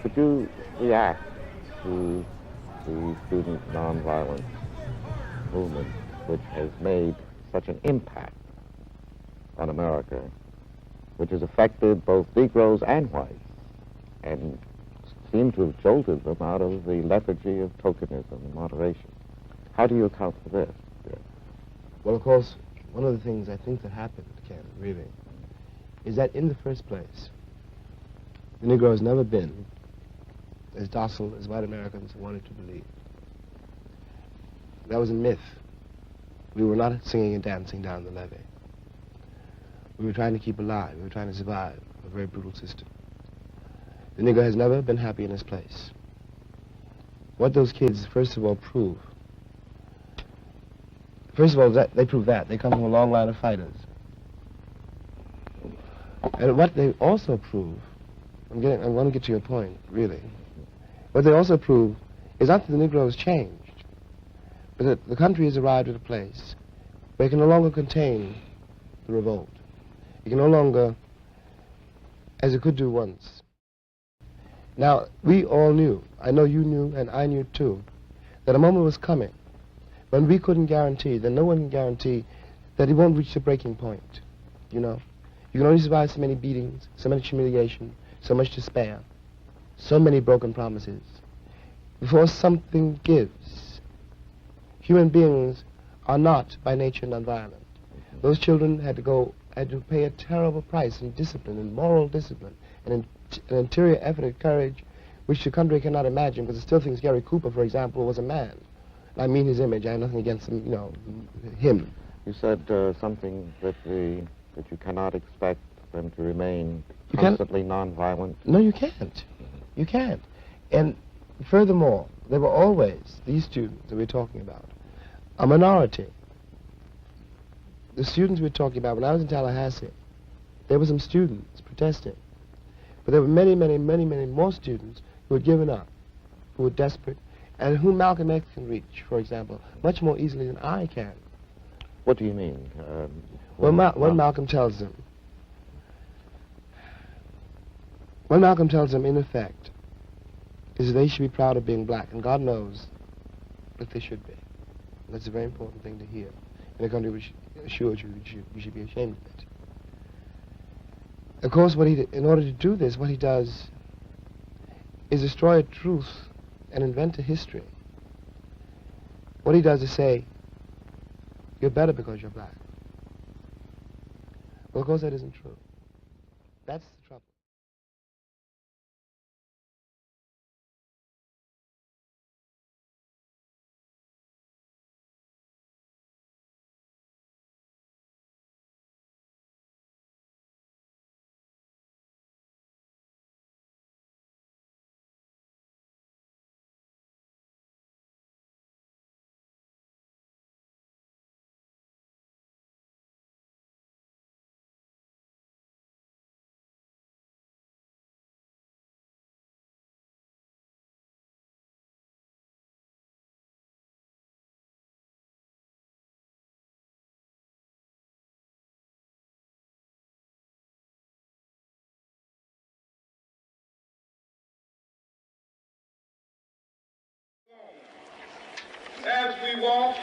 Could you react to the student nonviolence movement, which has made such an impact on America, which has affected both Negroes and whites, and seemed to have jolted them out of the lethargy of tokenism and moderation? How do you account for this? Well, of course, one of the things I think that happened, Ken, really, is that in the first place, the Negro has never been as docile as white Americans wanted to believe. That was a myth. We were not singing and dancing down the levee. We were trying to keep alive. We were trying to survive a very brutal system. The Negro has never been happy in his place. What those kids, first of all, prove, they prove that. They come from a long line of fighters. And what they also prove, I'm going to get to your point, really. What they also prove is not that the Negro has changed, but that the country has arrived at a place where it can no longer contain the revolt. It can no longer, as it could do once. Now, we all knew, I know you knew and I knew too, that a moment was coming when we couldn't guarantee, that no one can guarantee that it won't reach the breaking point, you know. You can only survive so many beatings, so much humiliation, so much despair, so many broken promises, before something gives. Human beings are not by nature nonviolent. Those children had to pay a terrible price in discipline, in moral discipline, and an interior effort and courage which the country cannot imagine, because it still thinks Gary Cooper, for example, was a man. I mean his image. I have nothing against him, you know, him. You said something that you cannot expect them to remain constantly nonviolent. No, you can't. You can't. And furthermore, there were always, these students that we're talking about, a minority. The students we're talking about, when I was in Tallahassee, there were some students protesting. But there were many, many, many, many more students who had given up, who were desperate, and whom Malcolm X can reach, for example, much more easily than I can. What do you mean? When Malcolm tells them, What Malcolm tells them, in effect, is that they should be proud of being black, and God knows that they should be. And that's a very important thing to hear in a country which assures you you should be ashamed of it. Of course, in order to do this, what he does is destroy a truth and invent a history. What he does is say, you're better because you're black. Well, of course, that isn't true. That's the trouble. As we walk,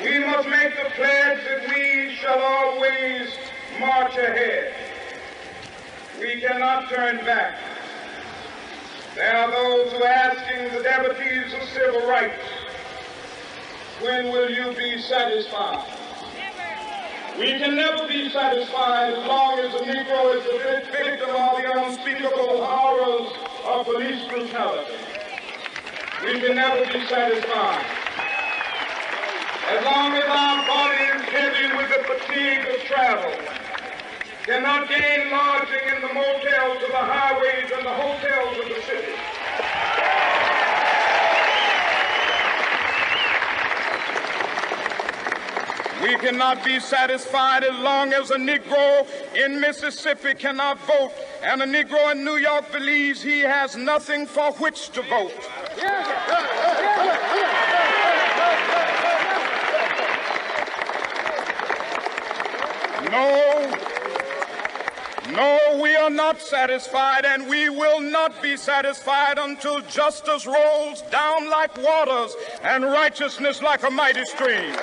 we must make the pledge that we shall always march ahead. We cannot turn back. There are those who are asking the devotees of civil rights, when will you be satisfied? We can never be satisfied as long as the Negro is the victim of the unspeakable horrors of police brutality. We can never be satisfied. As long as our body is heavy with the fatigue of travel, cannot gain lodging in the motels of the highways and the hotels of the city. We cannot be satisfied as long as a Negro in Mississippi cannot vote and a Negro in New York believes he has nothing for which to vote. No, we are not satisfied, and we will not be satisfied until justice rolls down like waters and righteousness like a mighty stream.